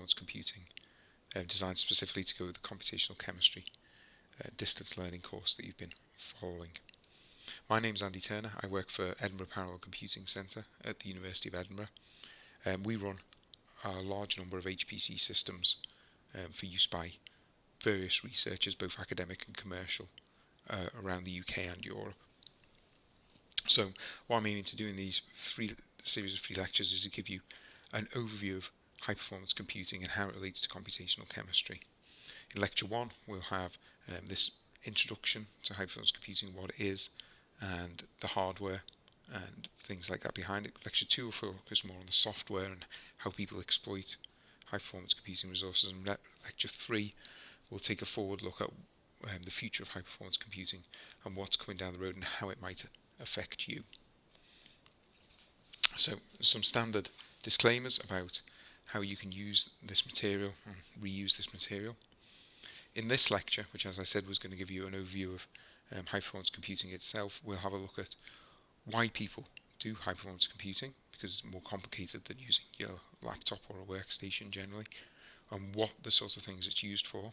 performance computing, designed specifically to go with the computational chemistry distance learning course that you've been following. My name's Andy Turner. I work for Edinburgh Parallel Computing Centre at the University of Edinburgh. We run a large number of HPC systems for use by various researchers, both academic and commercial, around the UK and Europe. So what I'm aiming to do in these series of three lectures is to give you an overview of high performance computing and how it relates to computational chemistry. In lecture 1 we'll have this introduction to high performance computing, what it is and the hardware and things like that behind it. Lecture 2 will focus more on the software and how people exploit high performance computing resources, and lecture 3 will take a forward look at the future of high performance computing and what's coming down the road and how it might affect you. So some standard disclaimers about how you can use this material and reuse this material. In this lecture, which as I said was going to give you an overview of high performance computing itself, we'll have a look at why people do high performance computing, because it's more complicated than using your laptop or a workstation generally, and what the sorts of things it's used for.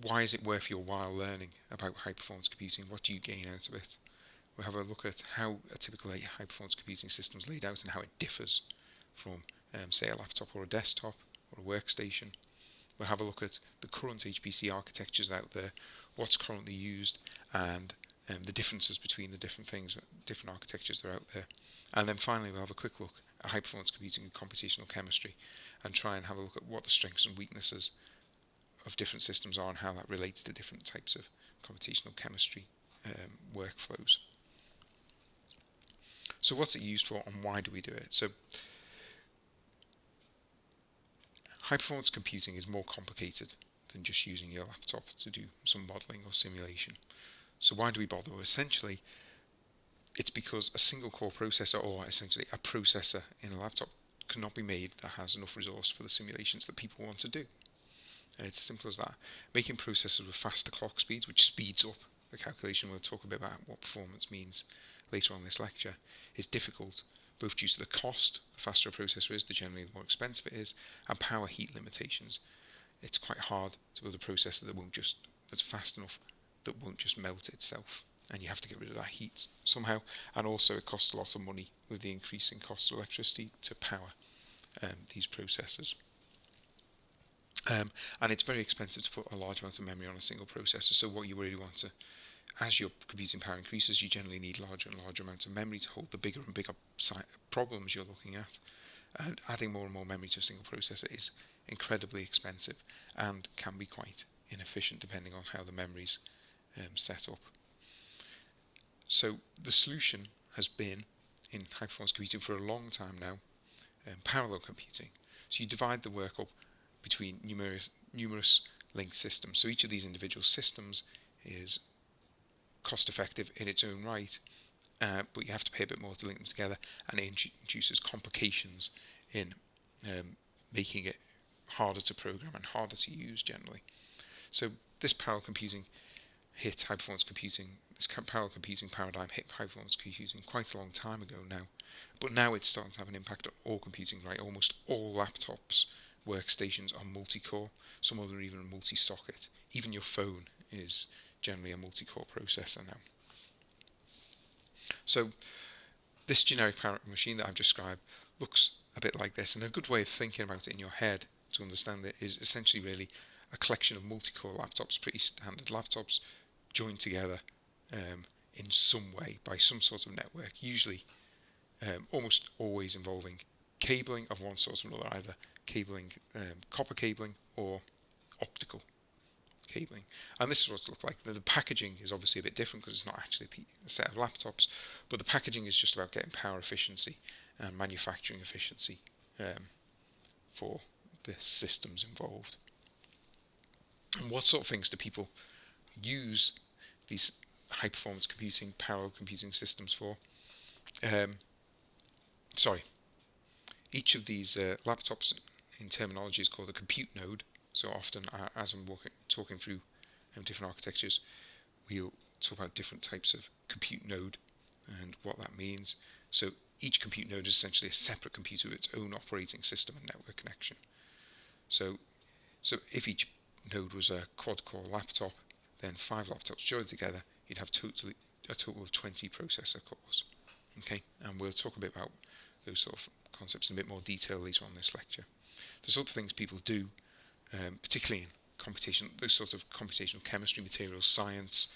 Why is it worth your while learning about high performance computing? What do you gain out of it? We'll have a look at how a typical high performance computing system is laid out and how it differs from say a laptop or a desktop or a workstation. We'll have a look at the current HPC architectures out there, what's currently used, and the differences between the different things, different architectures that are out there. And then finally we'll have a quick look at high performance computing and computational chemistry and try and have a look at what the strengths and weaknesses of different systems are and how that relates to different types of computational chemistry workflows. So what's it used for and why do we do it? So high performance computing is more complicated than just using your laptop to do some modelling or simulation. So why do we bother? Well, essentially it's because a single core processor, or essentially a processor in a laptop, cannot be made that has enough resource for the simulations that people want to do. And it's as simple as that. Making processors with faster clock speeds, which speeds up the calculation, we'll talk a bit about what performance means later on in this lecture, is difficult, both due to the cost. The faster a processor is, the generally the more expensive it is, and power heat limitations. It's quite hard to build a processor that's fast enough that won't just melt itself, and you have to get rid of that heat somehow. And also it costs a lot of money with the increasing cost of electricity to power these processors. And it's very expensive to put a large amount of memory on a single processor, so what you really want to, as your computing power increases, you generally need larger and larger amounts of memory to hold the bigger and bigger problems you're looking at. And adding more and more memory to a single processor is incredibly expensive and can be quite inefficient depending on how the memory's set up. So the solution has been, in high performance computing for a long time now, parallel computing. So you divide the work up between numerous linked systems. So each of these individual systems is cost effective in its own right, but you have to pay a bit more to link them together, and it introduces complications in making it harder to program and harder to use generally. So this parallel computing hit high performance computing, this parallel computing paradigm hit high performance computing quite a long time ago now, but now it's starting to have an impact on all computing, right? Almost all laptops, workstations are multi-core, some of them are even multi-socket. Even your phone is generally a multi-core processor now. So this generic parallel machine that I've described looks a bit like this, and a good way of thinking about it in your head to understand it is essentially really a collection of multi-core laptops, pretty standard laptops, joined together in some way by some sort of network, usually almost always involving cabling of one sort or another, either cabling, copper cabling or optical cabling. And this is what it looks like. The packaging is obviously a bit different because it's not actually a set of laptops, but the packaging is just about getting power efficiency and manufacturing efficiency for the systems involved. And what sort of things do people use these high performance computing, parallel computing systems for? Each of these laptops in terminology is called a compute node. So often, as I'm talking through different architectures, we'll talk about different types of compute node and what that means. So each compute node is essentially a separate computer with its own operating system and network connection. So if each node was a quad-core laptop, then 5 laptops joined together, you'd have a total of 20 processor cores. Okay, and we'll talk a bit about those sort of concepts in a bit more detail later on in this lecture. The sort of things people do, particularly in computation, those sorts of computational chemistry, materials science,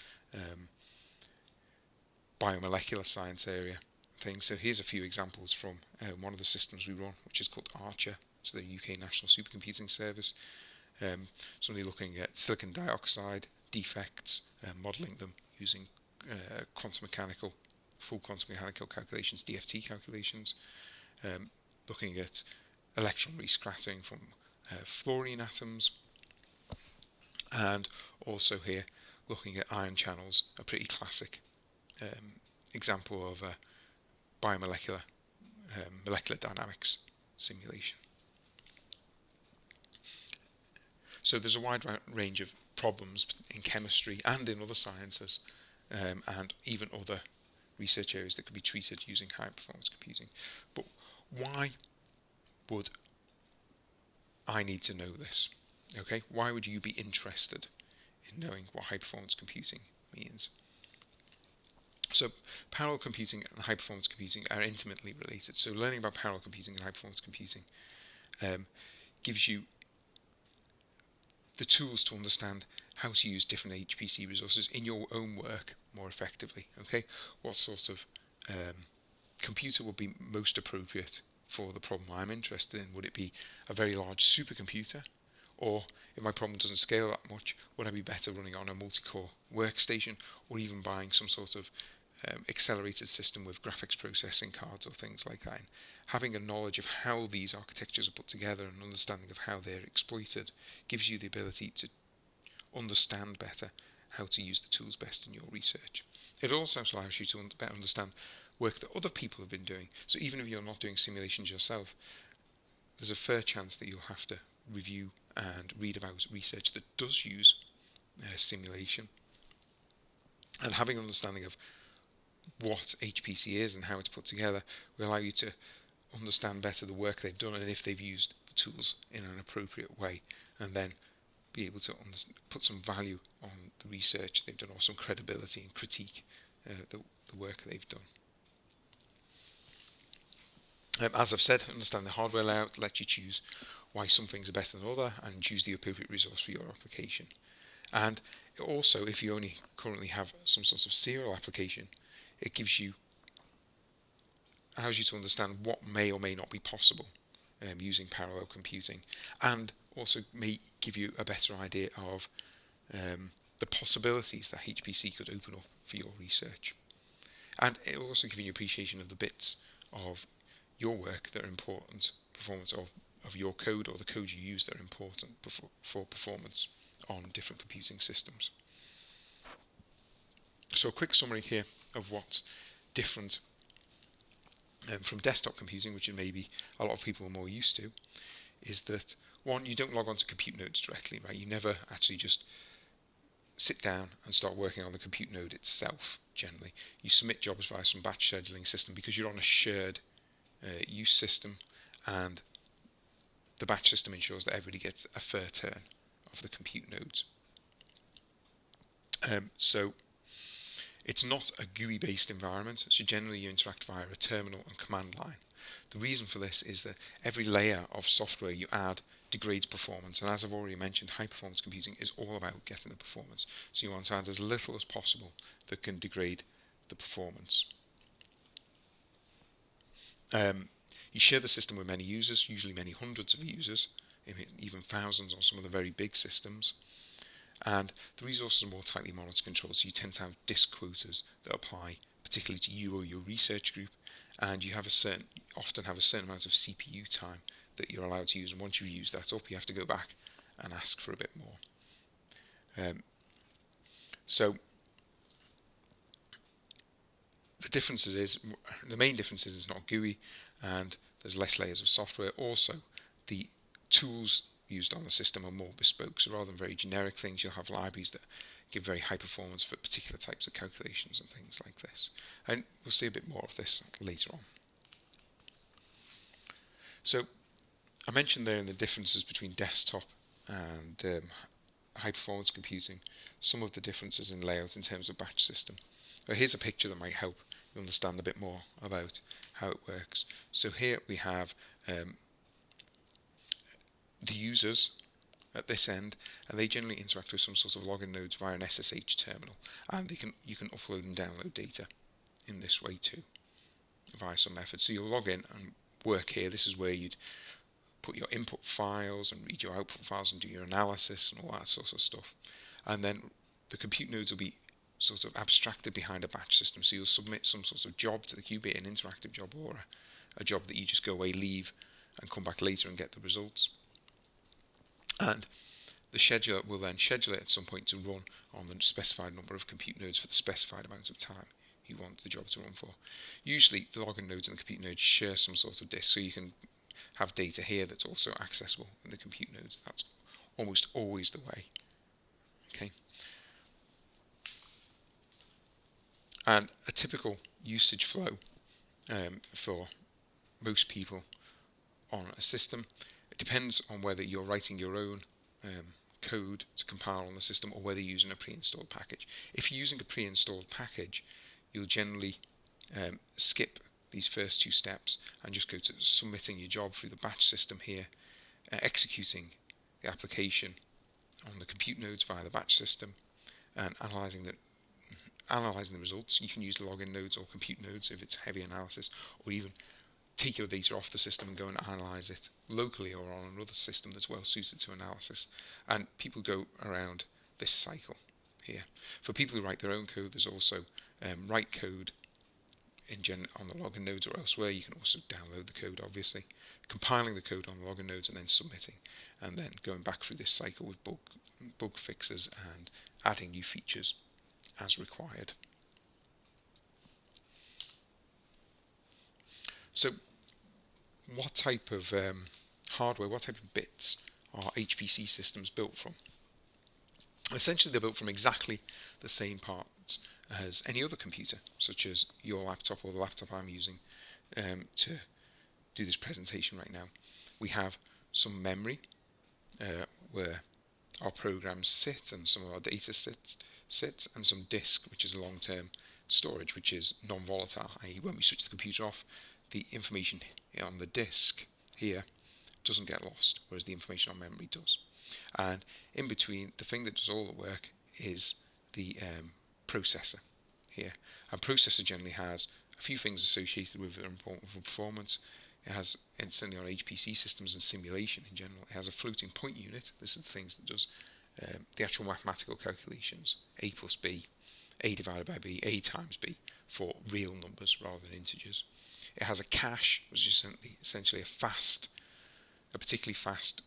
biomolecular science area things. So here's a few examples from one of the systems we run, which is called Archer, so the UK National Supercomputing Service. Somebody looking at silicon dioxide defects, modelling them using full quantum mechanical calculations, DFT calculations, looking at electron rescattering from fluorine atoms, and also here looking at ion channels, a pretty classic example of a biomolecular molecular dynamics simulation. So there's a wide range of problems in chemistry and in other sciences, and even other research areas that could be treated using high performance computing. But why would I need to know this? Okay, why would you be interested in knowing what high performance computing means? So parallel computing and high performance computing are intimately related. So learning about parallel computing and high performance computing gives you the tools to understand how to use different HPC resources in your own work more effectively. Okay, what sort of computer would be most appropriate for the problem I'm interested in? Would it be a very large supercomputer, or if my problem doesn't scale that much, would I be better running on a multi-core workstation, or even buying some sort of accelerated system with graphics processing cards or things like that? And having a knowledge of how these architectures are put together and understanding of how they're exploited gives you the ability to understand better how to use the tools best in your research. It also allows you to better understand work that other people have been doing. So even if you're not doing simulations yourself, there's a fair chance that you'll have to review and read about research that does use simulation. And having an understanding of what HPC is and how it's put together will allow you to understand better the work they've done and if they've used the tools in an appropriate way, and then be able to put some value on the research they've done, or some credibility and critique the work they've done. As I've said, understand the hardware layout lets you choose why some things are better than other and choose the appropriate resource for your application. And also, if you only currently have some sort of serial application, it allows you to understand what may or may not be possible using parallel computing, and also may give you a better idea of the possibilities that HPC could open up for your research. And it will also give you an appreciation of the bits of your work that are important, performance of your code or the code you use that are important for performance on different computing systems. So a quick summary here of what's different from desktop computing, which maybe a lot of people are more used to, is that one, you don't log on to compute nodes directly, right? You never actually just sit down and start working on the compute node itself. Generally, you submit jobs via some batch scheduling system because you're on a shared use system, and the batch system ensures that everybody gets a fair turn of the compute nodes. So it's not a GUI-based environment, so generally you interact via a terminal and command line. The reason for this is that every layer of software you add degrades performance, and as I've already mentioned, high-performance computing is all about getting the performance. So you want to add as little as possible that can degrade the performance. You share the system with many users, usually many hundreds of users, even thousands on some of the very big systems. And the resources are more tightly monitored controlled, so you tend to have disk quotas that apply particularly to you or your research group, and you often have a certain amount of CPU time that you're allowed to use, and once you've used that up, you have to go back and ask for a bit more. So the main difference is it's not GUI, and there's less layers of software. Also, the tools used on the system are more bespoke, so rather than very generic things, you'll have libraries that give very high performance for particular types of calculations and things like this. And we'll see a bit more of this later on. So I mentioned there in the differences between desktop and high performance computing, some of the differences in layout in terms of batch system. Well, here's a picture that might help you understand a bit more about how it works. So here we have the users at this end, and they generally interact with some sort of login nodes via an SSH terminal, and you can upload and download data in this way too, via some method. So you'll log in and work here. This is where you'd put your input files and read your output files and do your analysis and all that sort of stuff. And then the compute nodes will be sort of abstracted behind a batch system. So you'll submit some sort of job to the queue, be it an interactive job or a job that you just go away, leave, and come back later and get the results. And the scheduler will then schedule it at some point to run on the specified number of compute nodes for the specified amount of time you want the job to run for. Usually the login nodes and the compute nodes share some sort of disk, so you can have data here that's also accessible in the compute nodes. That's almost always the way. Okay. And a typical usage flow for most people on a system, it depends on whether you're writing your own code to compile on the system or whether you're using a pre-installed package. If you're using a pre-installed package, you'll generally skip these first two steps and just go to submitting your job through the batch system here, executing the application on the compute nodes via the batch system, and analyzing the results. You can use login nodes or compute nodes if it's heavy analysis, or even take your data off the system and go and analyze it locally or on another system that's well suited to analysis. And people go around this cycle here. For people who write their own code, there's also write code on the login nodes or elsewhere. You can also download the code, obviously, compiling the code on the login nodes and then submitting, and then going back through this cycle with bug fixes and adding new features as required. So what type of hardware, what type of bits are HPC systems built from? Essentially, they're built from exactly the same parts as any other computer, such as your laptop or the laptop I'm using to do this presentation right now. We have some memory where our programs sit and some of our data sit, and some disk, which is long-term storage, which is non-volatile, i.e. when we switch the computer off, the information on the disk here doesn't get lost, whereas the information on memory does. And in between, the thing that does all the work is the processor here. And processor generally has a few things associated with it important for performance. It has, and certainly on HPC systems and simulation in general, it has a floating point unit. This is the things that does the actual mathematical calculations, a plus b, a divided by b, a times b, for real numbers rather than integers. It has a cache, which is essentially a particularly fast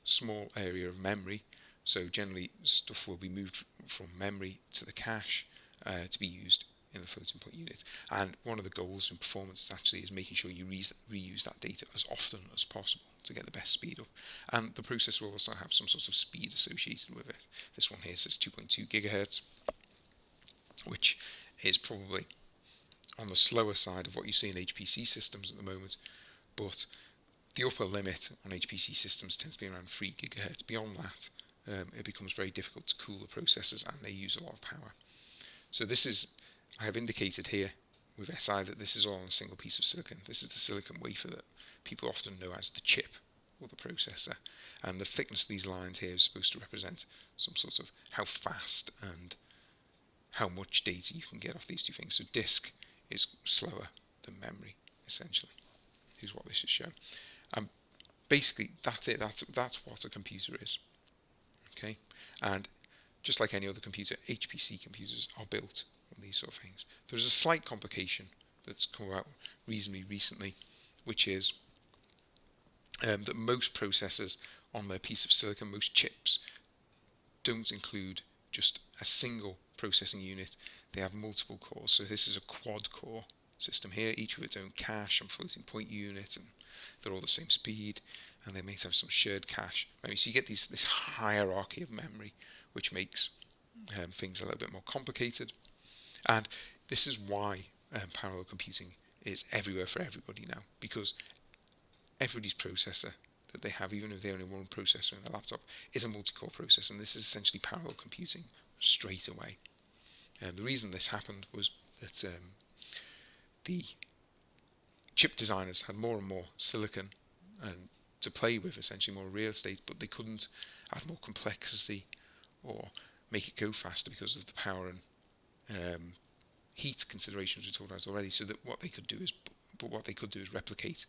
small area of memory. So generally stuff will be moved from memory to the cache to be used in the floating point unit. And one of the goals in performance actually is making sure you reuse that data as often as possible to get the best speed up. And the processor will also have some sort of speed associated with it. This one here says 2.2 gigahertz, which is probably on the slower side of what you see in HPC systems at the moment, but the upper limit on HPC systems tends to be around 3 gigahertz. Beyond that, it becomes very difficult to cool the processors and they use a lot of power. So this is, I have indicated here with SI that this is all on a single piece of silicon. This is the silicon wafer that people often know as the chip or the processor. And the thickness of these lines here is supposed to represent some sort of how fast and how much data you can get off these two things. So disk is slower than memory, essentially. Here's what this is showing. Basically, that's it. That's what a computer is. Okay, and just like any other computer, HPC computers are built on these sort of things. There's a slight complication that's come out reasonably recently, which is that most processors on their piece of silicon, most chips, don't include just a single processing unit. They have multiple cores. So this is a quad-core system here, each with its own cache and floating point unit, and they're all the same speed, and they may have some shared cache. So you get this hierarchy of memory, which makes things a little bit more complicated. And this is why parallel computing is everywhere for everybody now, because everybody's processor that they have, even if they only have one processor in their laptop, is a multi-core processor, and this is essentially parallel computing straight away. And the reason this happened was that the chip designers had more and more silicon and to play with, essentially more real estate, but they couldn't add more complexity or make it go faster because of the power and heat considerations we talked about already. So that what they could do is replicate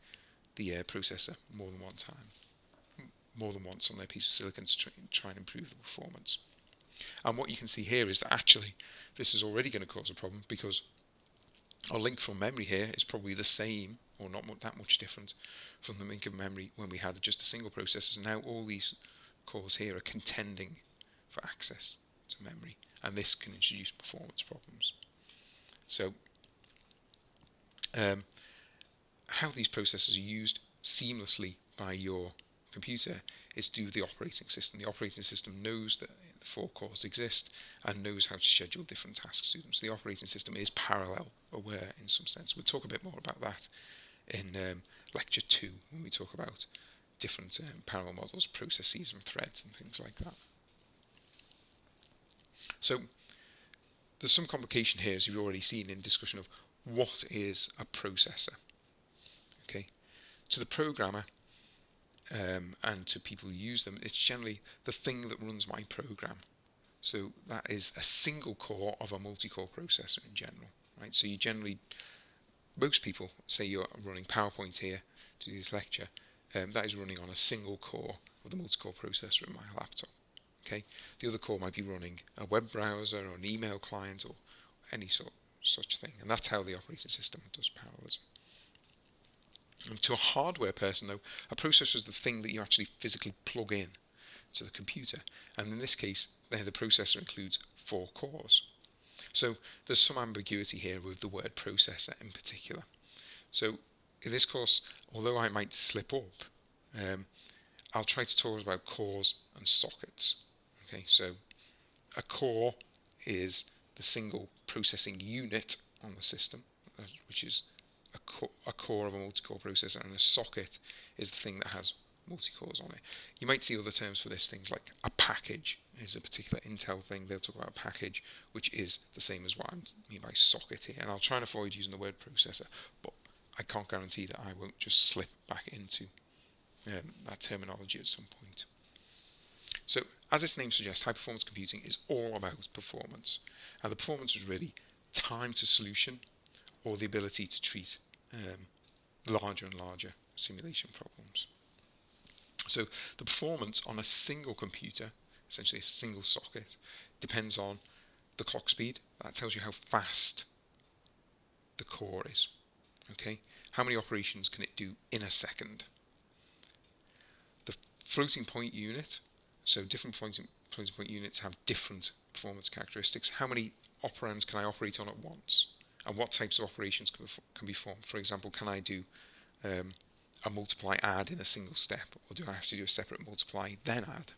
the processor more than once on their piece of silicon to try and improve the performance. And what you can see here is that actually this is already going to cause a problem, because our link from memory here is probably the same or not that much different from the link of memory when we had just a single processor. So now all these cores here are contending for access to memory, and this can introduce performance problems. So how these processors are used seamlessly by your computer is through the operating system. The operating system knows that 4 cores exist and knows how to schedule different tasks to them. So the operating system is parallel aware in some sense. We'll talk a bit more about that in lecture 2 when we talk about different parallel models, processes and threads and things like that. So there's some complication here, as you've already seen in discussion of what is a processor. Okay, to the programmer and to people who use them, it's generally the thing that runs my program. So that is a single core of a multi-core processor in general, right? So you generally, most people say you're running PowerPoint here to do this lecture, that is running on a single core of the multi-core processor in my laptop. Okay, the other core might be running a web browser or an email client or any such thing, and that's how the operating system does parallelism. And to a hardware person, though, a processor is the thing that you actually physically plug in to the computer, and in this case, the processor includes 4 cores. So there's some ambiguity here with the word processor in particular. So in this course, although I might slip up, I'll try to talk about cores and sockets. Okay, so a core is the single processing unit on the system, which is a core of a multi-core processor, and a socket is the thing that has multi-cores on it. You might see other terms for this, things like a package is a particular Intel thing. They'll talk about a package, which is the same as what I mean by socket here. And I'll try and avoid using the word processor, but I can't guarantee that I won't just slip back into that terminology at some point. So, as its name suggests, high-performance computing is all about performance. And the performance is really time to solution, or the ability to treat larger and larger simulation problems. So the performance on a single computer, essentially a single socket, depends on the clock speed. That tells you how fast the core is. Okay, how many operations can it do in a second? The floating point unit, so different floating point units have different performance characteristics. How many operands can I operate on at once? And what types of operations can be formed? For example, can I do a multiply add in a single step, or do I have to do a separate multiply then add,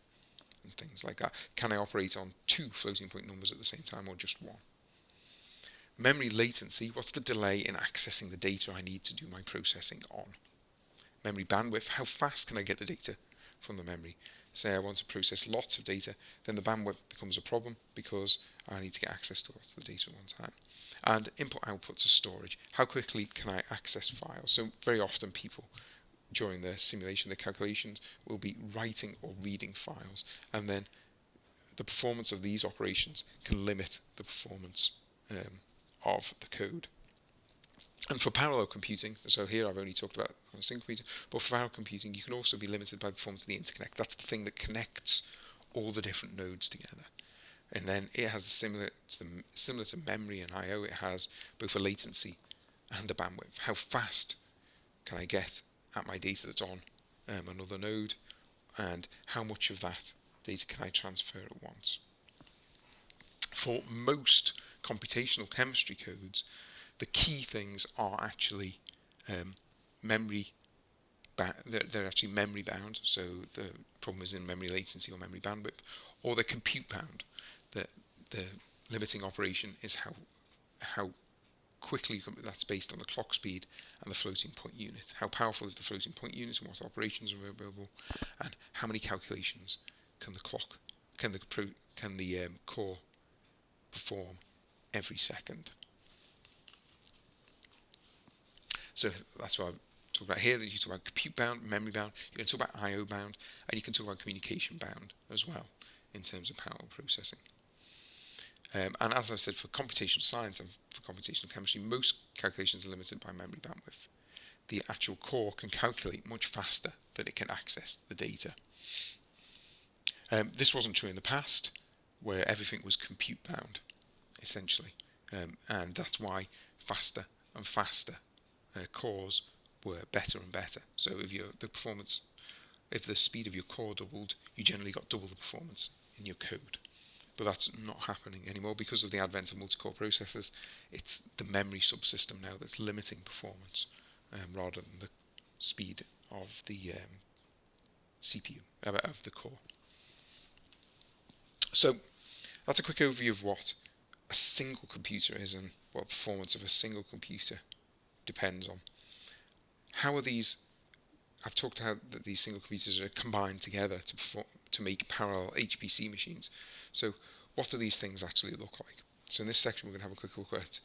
and things like that? Can I operate on 2 floating point numbers at the same time, or just 1? Memory latency, what's the delay in accessing the data I need to do my processing on? Memory bandwidth, how fast can I get the data from the memory? Say I want to process lots of data, then the bandwidth becomes a problem because I need to get access to lots of the data at one time. And input-output to storage, how quickly can I access files? So very often people, during the simulation, the calculations, will be writing or reading files, and then the performance of these operations can limit the performance of the code. And for parallel computing, so here I've only talked about on a single computer, but for parallel computing you can also be limited by the performance of the interconnect. That's the thing that connects all the different nodes together. And then it has similar to memory and I/O, it has both a latency and a bandwidth. How fast can I get at my data that's on another node, and how much of that data can I transfer at once? For most computational chemistry codes, the key things are actually memory. They're actually memory bound, so the problem is in memory latency or memory bandwidth, or they're compute bound. The limiting operation is how quickly that's based on the clock speed and the floating point unit. How powerful is the floating point unit and what operations are available, and how many calculations can the core perform every second. So that's what I talk about here. That you talk about compute bound, memory bound. You can talk about I/O bound, and you can talk about communication bound as well in terms of parallel processing. And as I said, for computational science and for computational chemistry, most calculations are limited by memory bandwidth. The actual core can calculate much faster than it can access the data. This wasn't true in the past, where everything was compute bound, essentially, and that's why faster and faster cores were better and better. So if the speed of your core doubled, you generally got double the performance in your code. But that's not happening anymore because of the advent of multi-core processors. It's the memory subsystem now that's limiting performance rather than the speed of the CPU, of the core. So that's a quick overview of what a single computer is and what the performance of a single computer depends on. How are these? I've talked about that these single computers are combined together to make parallel HPC machines. So what do these things actually look like? So in this section we're going to have a quick look at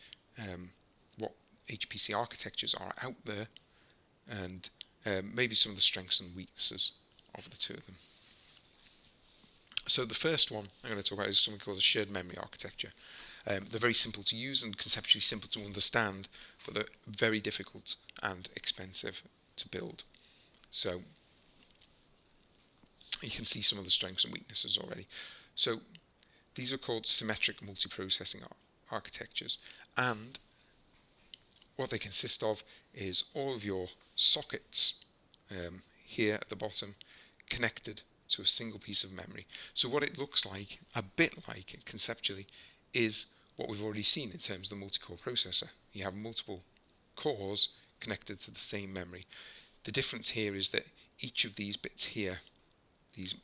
what HPC architectures are out there and maybe some of the strengths and weaknesses of the two of them. So the first one I'm going to talk about is something called a shared memory architecture. They're very simple to use and conceptually simple to understand, but they're very difficult and expensive to build. So you can see some of the strengths and weaknesses already. So these are called symmetric multiprocessing architectures, and what they consist of is all of your sockets here at the bottom connected to a single piece of memory. So what it looks like, a bit like conceptually, is what we've already seen in terms of the multi-core processor. You have multiple cores connected to the same memory. The difference here is that each of these bits here, these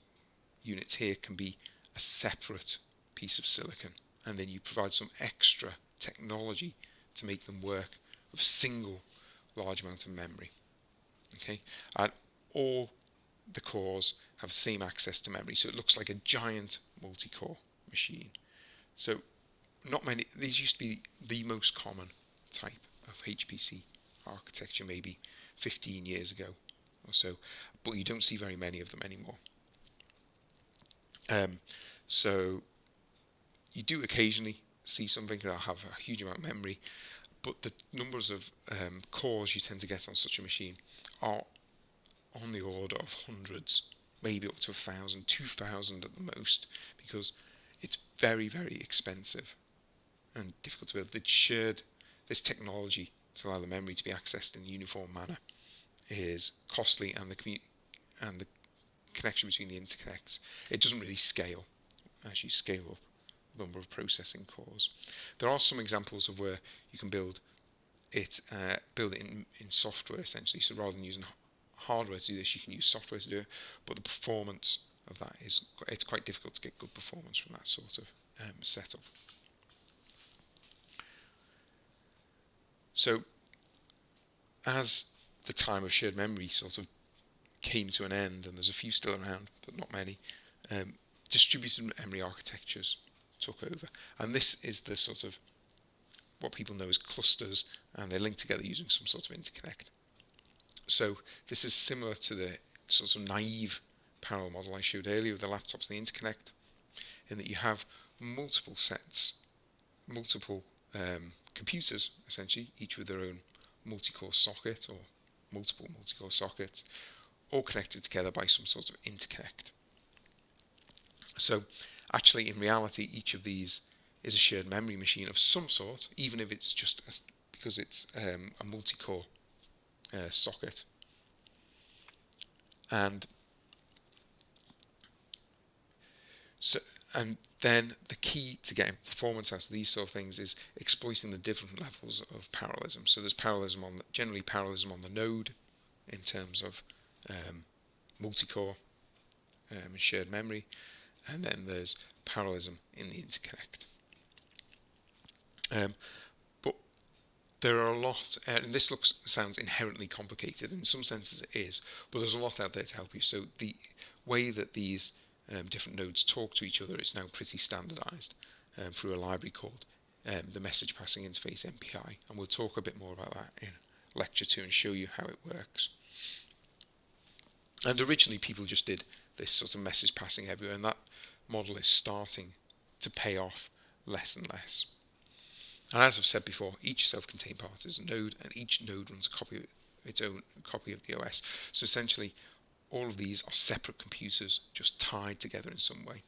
units here, can be a separate piece of silicon, and then you provide some extra technology to make them work with a single large amount of memory. Okay, and all the cores have the same access to memory, so it looks like a giant multi-core machine. So not many, these used to be the most common type of HPC architecture maybe 15 years ago or so, but you don't see very many of them anymore. So you do occasionally see something that'll have a huge amount of memory, but the numbers of cores you tend to get on such a machine are on the order of hundreds, maybe up to 1,000, 2,000 at the most, because it's very, very expensive and difficult to build. This technology to allow the memory to be accessed in a uniform manner is costly, and the connection between the interconnects, it doesn't really scale as you scale up the number of processing cores. There are some examples of where you can build it in software essentially. So rather than using hardware to do this, you can use software to do it. But the performance of that it's quite difficult to get good performance from that sort of setup. So as the time of shared memory sort of came to an end, and there's a few still around, but not many, distributed memory architectures took over. And this is the sort of what people know as clusters, and they're linked together using some sort of interconnect. So this is similar to the sort of naive parallel model I showed earlier with the laptops and the interconnect, in that you have multiple computers, essentially, each with their own multi-core socket or multiple multi-core sockets, all connected together by some sort of interconnect. So actually, in reality, each of these is a shared memory machine of some sort, even if it's just because it's a multi-core socket. And then the key to getting performance out of these sort of things is exploiting the different levels of parallelism. So there's parallelism generally parallelism on the node in terms of multi-core and shared memory, and then there's parallelism in the interconnect. But there are a lot, and this sounds inherently complicated. In some senses it is, but there's a lot out there to help you. So the way that these different nodes talk to each other is now pretty standardized through a library called the Message Passing Interface MPI, and we'll talk a bit more about that in lecture 2 and show you how it works. And originally people just did this sort of message passing everywhere, and that model is starting to pay off less and less. And as I've said before, each self-contained part is a node, and each node runs a copy of its own copy of the OS. So essentially, all of these are separate computers, just tied together in some way.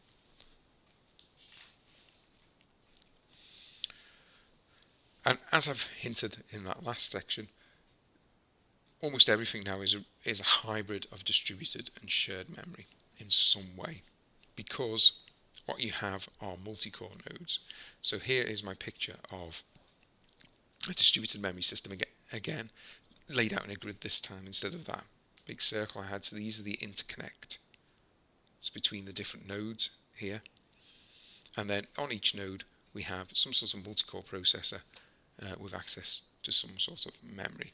And as I've hinted in that last section, almost everything now is a hybrid of distributed and shared memory in some way, because what you have are multi-core nodes. So here is my picture of a distributed memory system again, laid out in a grid this time instead of that big circle I had. So these are the interconnect. It's between the different nodes here. And then on each node we have some sort of multi-core processor with access to some sort of memory.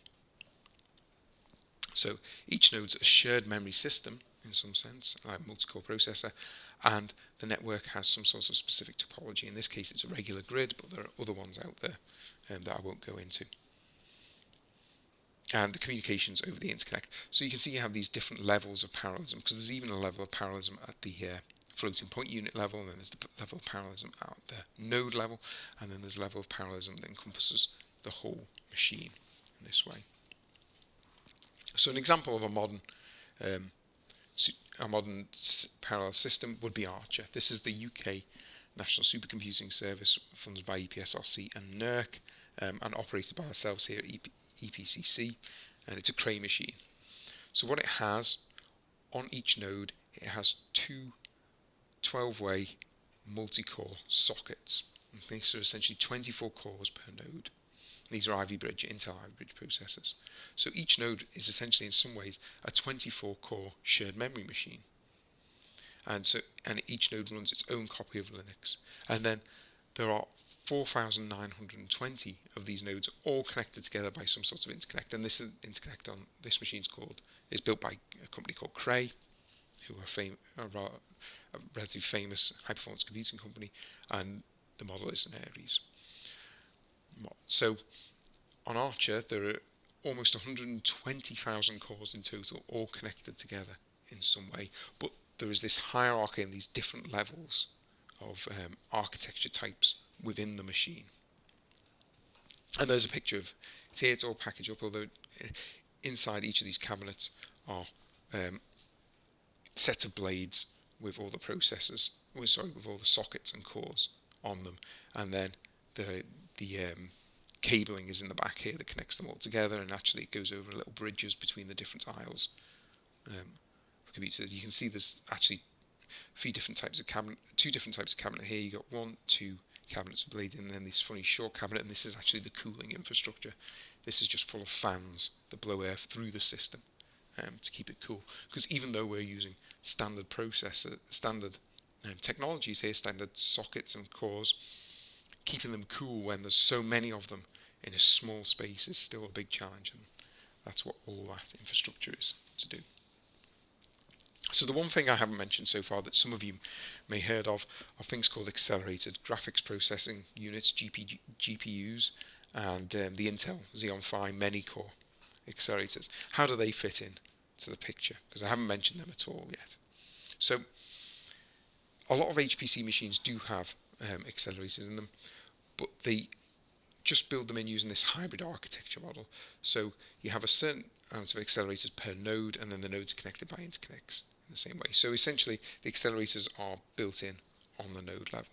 So each node's a shared memory system in some sense, like a multi-core processor, and the network has some sort of specific topology. In this case it's a regular grid, but there are other ones out there that I won't go into. And the communications over the interconnect. So you can see you have these different levels of parallelism, because there's even a level of parallelism at the floating point unit level, and then there's the level of parallelism at the node level, and then there's a level of parallelism that encompasses the whole machine in this way. So an example of a modern parallel system would be Archer. This is the UK National Supercomputing Service, funded by EPCC and NERC, and operated by ourselves here at EPCC, and it's a Cray machine. So what it has on each node, it has two 12-way multi-core sockets. These are essentially 24 cores per node. These are Ivy Bridge, Intel Ivy Bridge processors. So each node is essentially, in some ways, a 24-core shared memory machine. And each node runs its own copy of Linux. And then there are 4,920 of these nodes, all connected together by some sort of interconnect. And this interconnect on this machine is built by a company called Cray, who are a relatively famous high-performance computing company, and the model is an Aries. So on Archer there are almost 120,000 cores in total, all connected together in some way, but there is this hierarchy and these different levels of architecture types within the machine. And there's a picture of it here. It's all packaged up, although inside each of these cabinets are sets of blades with all the processors, with all the sockets and cores on them, and then the cabling is in the back here that connects them all together, and actually it goes over little bridges between the different aisles. For computers, you can see there's actually two different types of cabinet here. You got 1, 2 cabinets with blades in, and then this funny short cabinet, and this is actually the cooling infrastructure. This is just full of fans that blow air through the system to keep it cool. Because even though we're using standard technologies here, standard sockets and cores, keeping them cool when there's so many of them in a small space is still a big challenge, and that's what all that infrastructure is to do. So the one thing I haven't mentioned so far that some of you may heard of are things called accelerated graphics processing units, GPUs, and the Intel Xeon Phi many core accelerators. How do they fit in to the picture? Because I haven't mentioned them at all yet. So a lot of HPC machines do have accelerators in them, but they just build them in using this hybrid architecture model. So you have a certain amount of accelerators per node, and then the nodes are connected by interconnects in the same way. So essentially the accelerators are built in on the node level,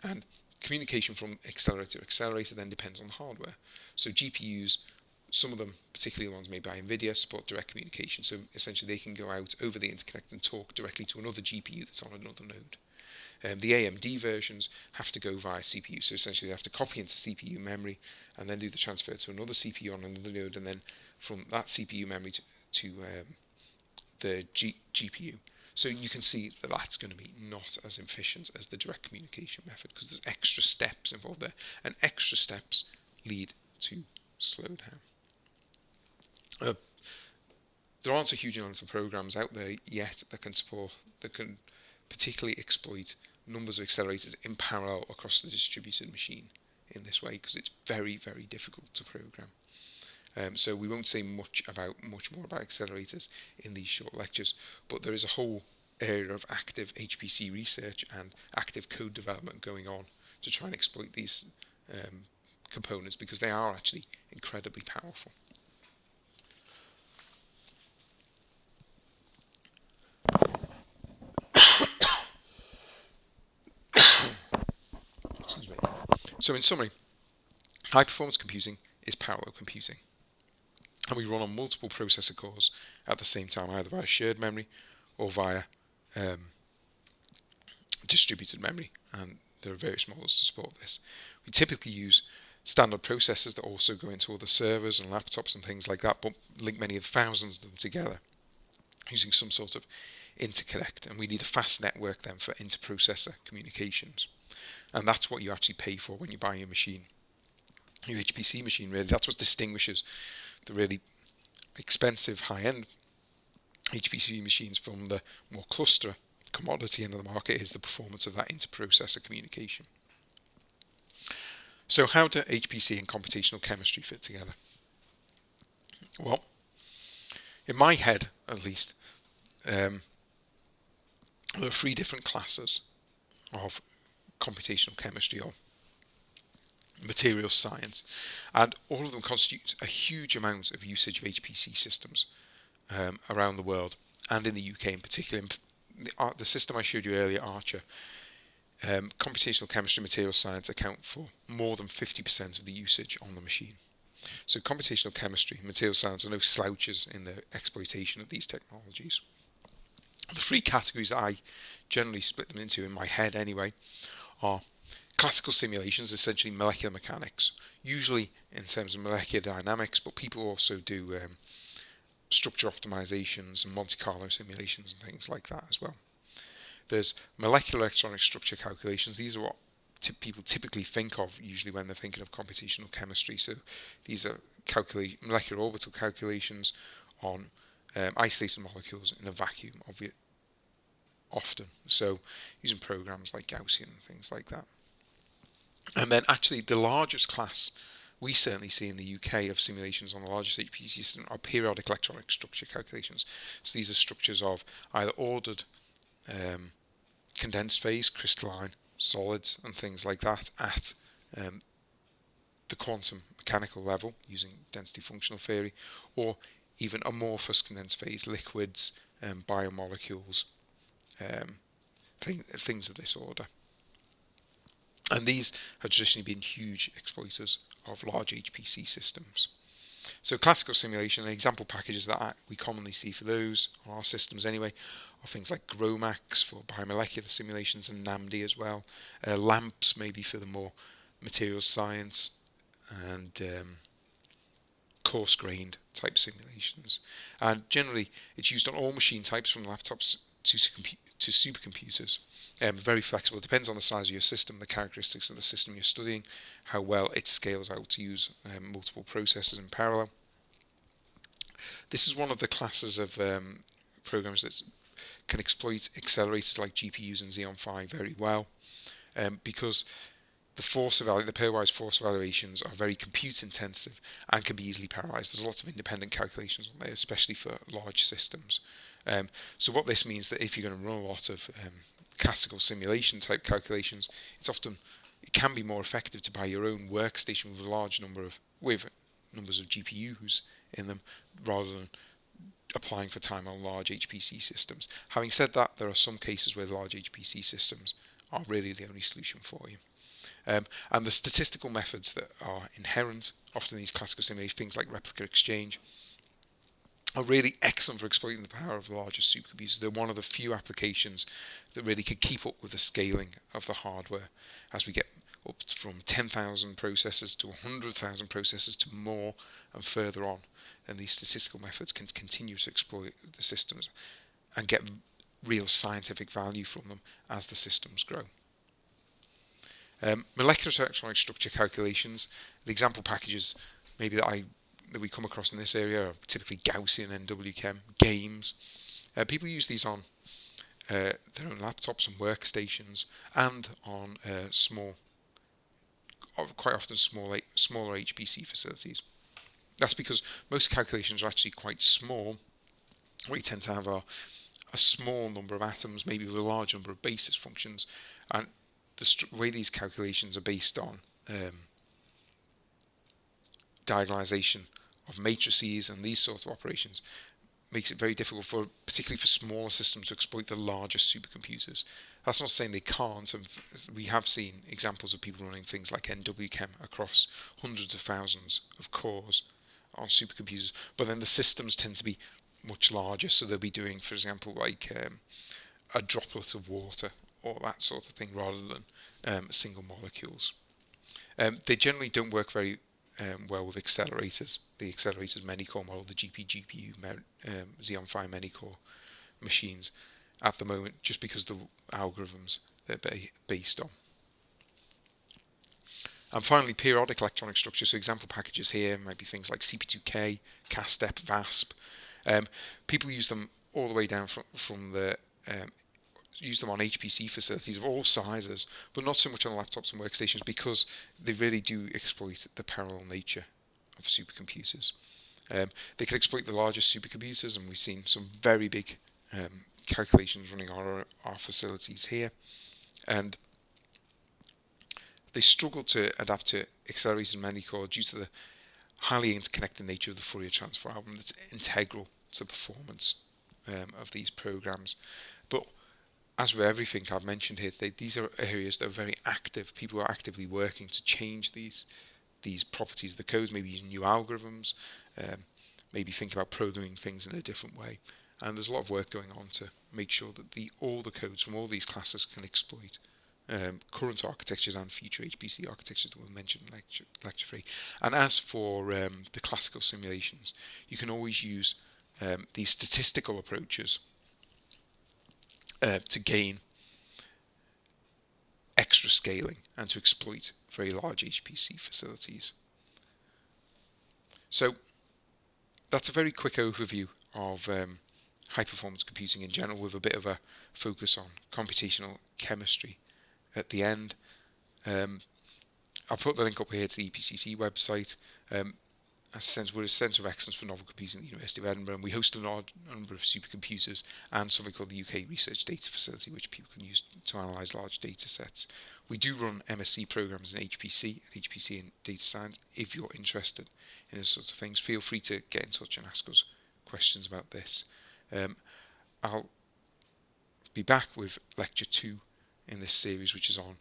and communication from accelerator to accelerator then depends on the hardware. So GPUs, some of them, particularly ones made by NVIDIA, support direct communication. So essentially they can go out over the interconnect and talk directly to another GPU that's on another node. The AMD versions have to go via CPU, so essentially they have to copy into CPU memory and then do the transfer to another CPU on another node, and then from that CPU memory to the GPU. So you can see that that's going to be not as efficient as the direct communication method, because there's extra steps involved there, and extra steps lead to slow down. There aren't a huge amount of programs out there yet that can particularly exploit numbers of accelerators in parallel across the distributed machine in this way, because it's very, very difficult to program. So we won't say much more about accelerators in these short lectures, but there is a whole area of active HPC research and active code development going on to try and exploit these components, because they are actually incredibly powerful. Excuse me. So in summary, high performance computing is parallel computing, and we run on multiple processor cores at the same time, either via shared memory or via distributed memory, and there are various models to support this. We typically use standard processors that also go into other servers and laptops and things like that, but link many of thousands of them together using some sort of interconnect, and we need a fast network then for inter-processor communications. And that's what you actually pay for when you buy your machine, your HPC machine, really. That's what distinguishes the really expensive high-end HPC machines from the more cluster commodity end of the market, is the performance of that inter-processor communication. So how do HPC and computational chemistry fit together? Well, in my head at least, there are 3 different classes of computational chemistry or materials science, and all of them constitute a huge amount of usage of HPC systems around the world, and in the UK in particular. The system I showed you earlier, Archer, computational chemistry and materials science account for more than 50% of the usage on the machine. So computational chemistry and materials science are no slouches in the exploitation of these technologies. The 3 categories that I generally split them into in my head anyway are classical simulations, essentially molecular mechanics, usually in terms of molecular dynamics, but people also do structure optimizations and Monte Carlo simulations and things like that as well. There's molecular electronic structure calculations. These are what people typically think of usually when they're thinking of computational chemistry. So these are molecular orbital calculations on isolated molecules in a vacuum, often. So using programs like Gaussian and things like that. And then actually the largest class we certainly see in the UK of simulations on the largest HPC system are periodic electronic structure calculations. So these are structures of either ordered condensed phase, crystalline, solids and things like that at the quantum mechanical level using density functional theory, or even amorphous condensed phase, liquids, biomolecules, things of this order. And these have traditionally been huge exploiters of large HPC systems. So classical simulation and example packages that we commonly see for those, on our systems anyway, are things like GROMACS for biomolecular simulations and NAMD as well. LAMPS maybe for the more materials science and coarse-grained type simulations. And generally it's used on all machine types from laptops to supercomputers. Very flexible. It depends on the size of your system, the characteristics of the system you're studying, how well it scales out to use multiple processors in parallel. This is one of the classes of programs that can exploit accelerators like GPUs and Xeon Phi very well, because the pairwise force evaluations are very compute intensive and can be easily parallelized. There's lots of independent calculations on there, especially for large systems. So what this means that if you're going to run a lot of classical simulation type calculations, it can be more effective to buy your own workstation with numbers of GPUs in them, rather than applying for time on large HPC systems. Having said that, there are some cases where large HPC systems are really the only solution for you. And the statistical methods that are inherent often in these classical simulations, things like replica exchange, are really excellent for exploiting the power of the largest supercomputers. They're one of the few applications that really can keep up with the scaling of the hardware as we get up from 10,000 processors to 100,000 processors to more and further on. And these statistical methods can continue to exploit the systems and get real scientific value from them as the systems grow. Molecular electronic structure calculations, the example packages maybe that we come across in this area are typically Gaussian NWChem, games. People use these on their own laptops and workstations, and on quite often smaller HPC facilities. That's because most calculations are actually quite small. What you tend to have are a small number of atoms, maybe with a large number of basis functions, and the way these calculations are based on diagonalization of matrices and these sorts of operations makes it very difficult particularly for smaller systems to exploit the largest supercomputers. That's not saying they can't, and we have seen examples of people running things like NWChem across hundreds of thousands of cores on supercomputers, but then the systems tend to be much larger, so they'll be doing, for example, like a droplet of water or that sort of thing rather than single molecules. They generally don't work very well with accelerators. The accelerators many-core model, the GPU Xeon Phi many-core machines at the moment, just because the algorithms they're based on. And finally, periodic electronic structure. So example packages here might be things like CP2K, CASTEP, VASP. People use them all the way down from the use them on HPC facilities of all sizes, but not so much on laptops and workstations because they really do exploit the parallel nature of supercomputers. They can exploit the largest supercomputers, and we've seen some very big calculations running on our facilities here, and they struggle to adapt to accelerated many-core due to the highly interconnected nature of the Fourier transfer algorithm that's integral to the performance of these programs. But as with everything I've mentioned here today, these are areas that are very active. People are actively working to change these properties of the codes, maybe using new algorithms, maybe think about programming things in a different way. And there's a lot of work going on to make sure that all the codes from all these classes can exploit current architectures and future HPC architectures that we'll mention in lecture 3. And as for the classical simulations, you can always use these statistical approaches to gain extra scaling and to exploit very large HPC facilities. So that's a very quick overview of high-performance computing in general, with a bit of a focus on computational chemistry at the end. I'll put the link up here to the EPCC website. We're a centre of excellence for novel computing at the University of Edinburgh, and we host a large number of supercomputers and something called the UK Research Data Facility, which people can use to analyse large data sets. We do run MSc programmes in HPC and data science. If you're interested in those sorts of things, feel free to get in touch and ask us questions about this. I'll be back with lecture 2 in this series, which is on